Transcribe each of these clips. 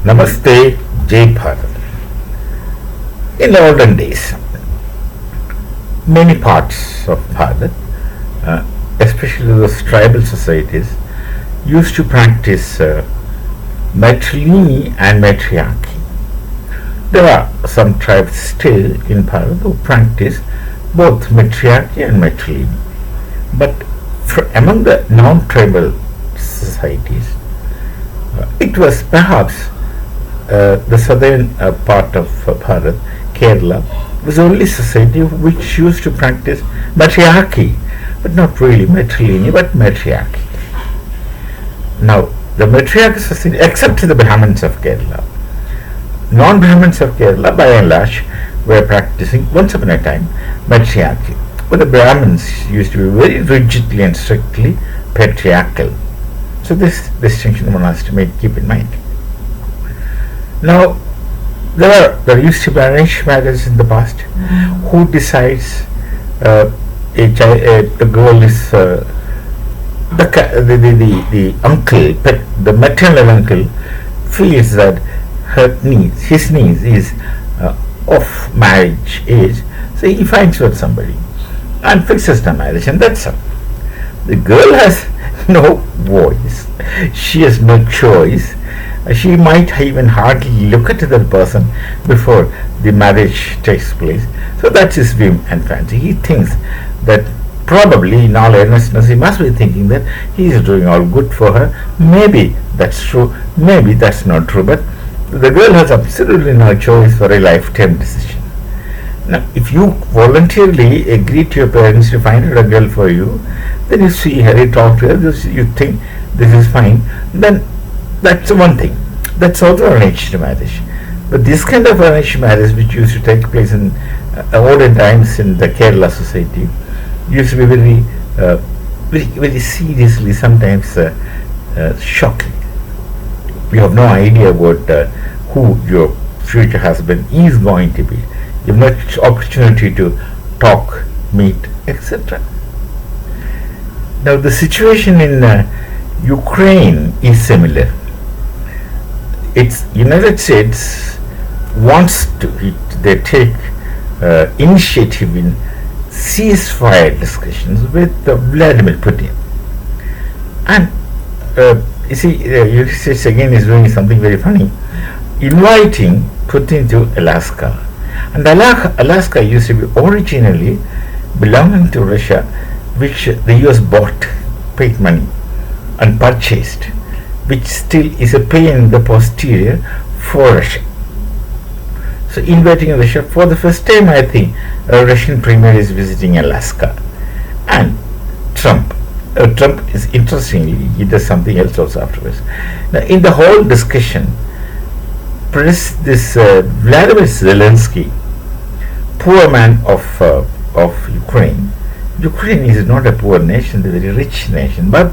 Namaste, Jai Bharat. In the olden days, many parts of Bharat, especially those tribal societies, used to practice matrilineal and matriarchy. There are some tribes still in Bharat who practice both matriarchy and matrilineal. But among the non-tribal societies, it was perhaps the southern part of Bharat, Kerala, was the only society which used to practice matriarchy, but not really matrilineal, but matriarchy. Now, the matriarchal society, except the Brahmins of Kerala, non-Brahmins of Kerala, by and large, were practicing once upon a time matriarchy. But the Brahmins used to be very rigidly and strictly patriarchal. So this distinction one has to keep in mind. Now, there used to be arranged marriages in the past. Who decides the girl is the uncle, the maternal uncle feels that his niece is of marriage age, so he finds out somebody and fixes the marriage, and that's all. The girl has no voice, she has no choice. She might even hardly look at that person before the marriage takes place. So that's his whim and fancy. He thinks that probably, in all earnestness, he must be thinking that he is doing all good for her. Maybe that's true, maybe that's not true, but the girl has absolutely no choice for a lifetime decision. Now, if you voluntarily agree to your parents to find out a girl for you, then you see her, you talk to her, you think this is fine, then that's one thing. That's also arranged marriage. But this kind of arranged marriage, which used to take place in olden times in the Kerala society, used to be very seriously, sometimes shocking. You have no idea what who your future husband is going to be. You have no opportunity to talk, meet, etc. Now, the situation in Ukraine is similar. It's United States wants to they take initiative in ceasefire discussions with Vladimir Putin, and you see, United States again is doing something very funny, inviting Putin to Alaska, and Alaska used to be originally belonging to Russia, which the US bought, paid money, and purchased, which still is a pain in the posterior for Russia. So, inviting Russia for the first time, I think a Russian premier is visiting Alaska, and Trump is, interestingly, he does something else also afterwards. Now, in the whole discussion, this Vladimir Zelensky, poor man of Ukraine. Ukraine is not a poor nation; it's a very rich nation, but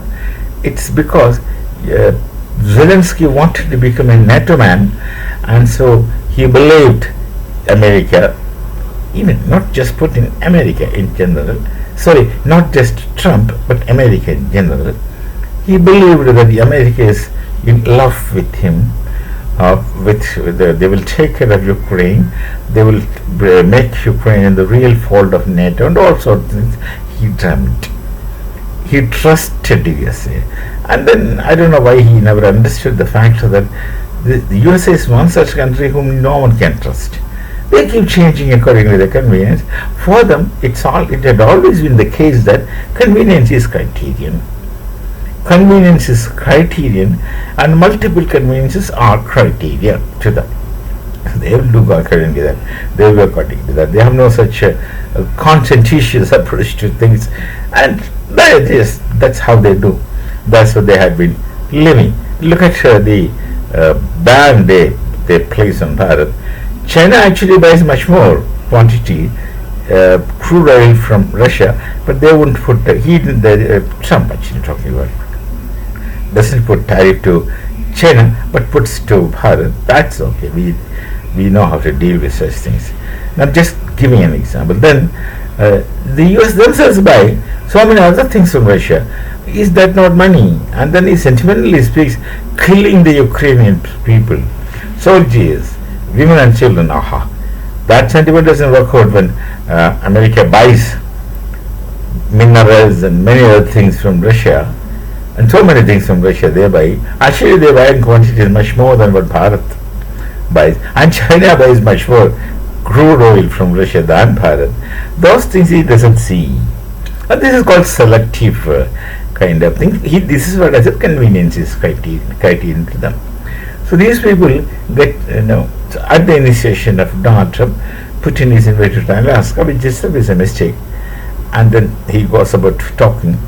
it's because Zelensky wanted to become a NATO man, and so he believed America, even not just Putin, America in general, sorry, not just Trump, but America in general. He believed that America is in love with him, they will take care of Ukraine, they will make Ukraine in the real fold of NATO, and all sorts of things. He dreamt. He trusted USA, and then I don't know why he never understood the fact that the USA is one such country whom no one can trust. They keep changing according to their convenience. For them, it had always been the case that convenience is criterion. Convenience is criterion, and multiple conveniences are criteria to them. They will do according to that. They will work according to that. They have no such conscientious approach to things, and that's how they do. That's what they have been living. Look at the ban they place on Bharat. China actually buys much more quantity crude oil from Russia, but they wouldn't put Trump actually talking about doesn't put tariff to China, but puts to Bharat. That's okay. We know how to deal with such things. Now, just giving an example. Then the US themselves buy so many other things from Russia. Is that not money? And then he sentimentally speaks, killing the Ukrainian people, soldiers, women and children. Aha. That sentiment doesn't work out when America buys minerals and many other things from Russia, and so many things from Russia they buy. Actually, they buy in quantities much more than what Bharat buys, and China buys much more crude oil from Russia than Bharat. Those things he doesn't see, and this is called selective kind of thing. This is what I said, convenience is criterion to them. So these people get, so at the initiation of Donald Trump, Putin is invited to Alaska, which itself is a mistake. And then he goes about talking.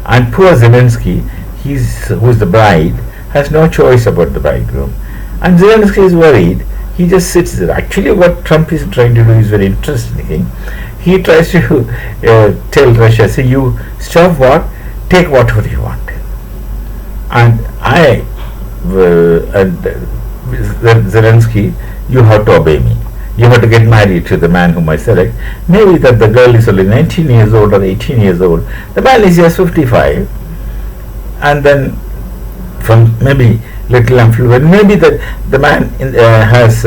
And poor Zelensky, who's the bride, has no choice about the bridegroom. And Zelensky is worried. He just sits there. Actually, what Trump is trying to do is very interesting. He tries to tell Russia, say, you stop war, take whatever you want. And Zelensky, you have to obey me. You have to get married to the man whom I select. Maybe that the girl is only 19 years old or 18 years old. The man is just 55. And then from maybe little influence, maybe that the man has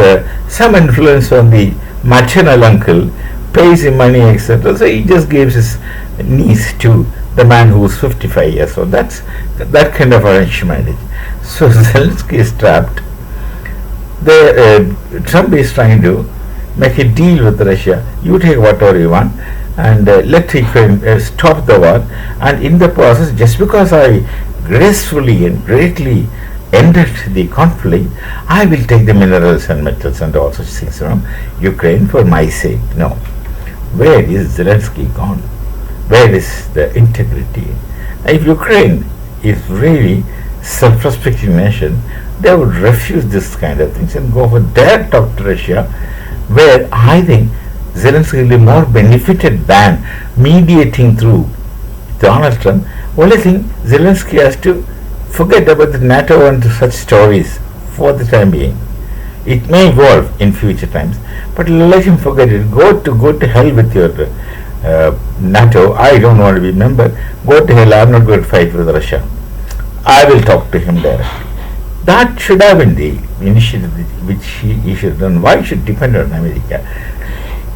some influence on the maternal uncle, pays him money, etc. So he just gives his niece to the man who is 55 years old. That's that kind of arranged marriage. So Zelensky is trapped. Trump is trying to make a deal with Russia. You take whatever you want, and let Ukraine stop the war. And in the process, just because I gracefully and greatly ended the conflict, I will take the minerals and metals and all such things from Ukraine for my sake. No. Where is Zelensky gone? Where is the integrity? If Ukraine is really self-respecting nation, they would refuse this kind of things and go for direct talk to Russia, where I think Zelensky will be more benefited than mediating through Donald Trump. Only thing, Zelensky has to forget about the NATO and such stories for the time being. It may evolve in future times, but let him forget it. Go to hell with your NATO. I don't want to be a member. Go to hell. I'm not going to fight with Russia. I will talk to him directly. That should have been the initiative which he should have done. Why should depend on America?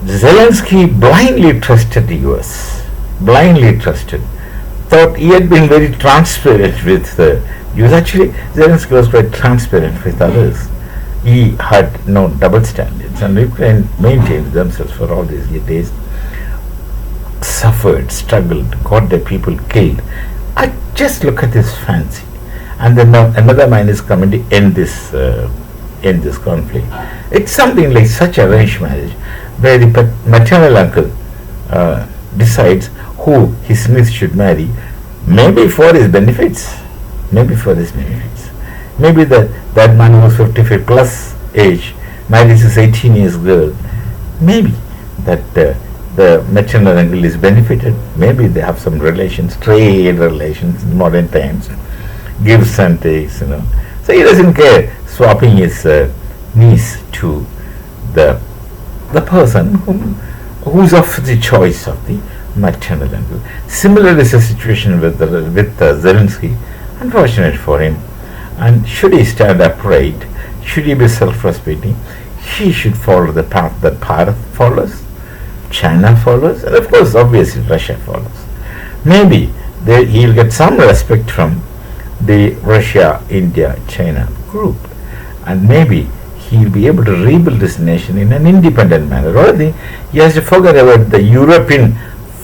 Zelensky blindly trusted the US. Blindly trusted. Thought he had been very transparent with the US. Actually, Zelensky was quite transparent with others. He had no double standards, and Ukraine maintained themselves for all these days. Suffered, struggled, got their people killed. I just look at this fancy, and then now another man is coming to end this conflict. It's something like such arranged marriage, where the maternal uncle decides who his niece should marry, maybe for his benefits, maybe that man who was 55 plus age marries his 18 years girl, maybe that the maternal uncle is benefited. Maybe they have some relations, trade relations in modern times, gives and takes, So he doesn't care swapping his niece to the person who's of the choice of the maternal uncle. Similar is the situation with Zelensky. Unfortunate for him. And should he stand upright, should he be self-respecting, he should follow the path that Bharat follows, China follows, and of course, obviously, Russia follows. Maybe he'll get some respect from the Russia, India, China group, and maybe he'll be able to rebuild this nation in an independent manner. Or I think he has to forget about the European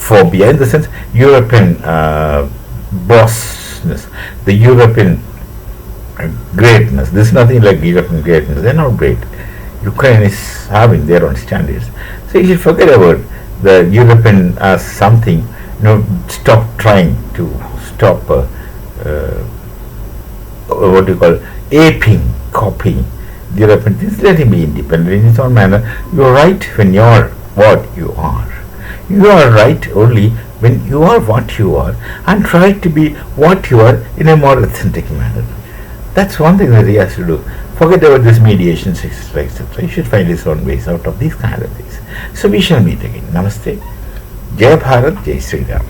phobia, in the sense European bossness, the European greatness. This is nothing like European greatness. They're not great. Ukraine is having their own standards. So you should forget about the European as something. Stop trying to stop what you call aping, copying the European things. Let him be independent in his own manner. You're right when you're what you are. You are right only when you are what you are, and try to be what you are in a more authentic manner. That's one thing that he has to do. Forget about this mediation, etc., etc. He should find his own ways out of these kind of things. So we shall meet again. Namaste. Jai Bharat, Jai Sri Ram.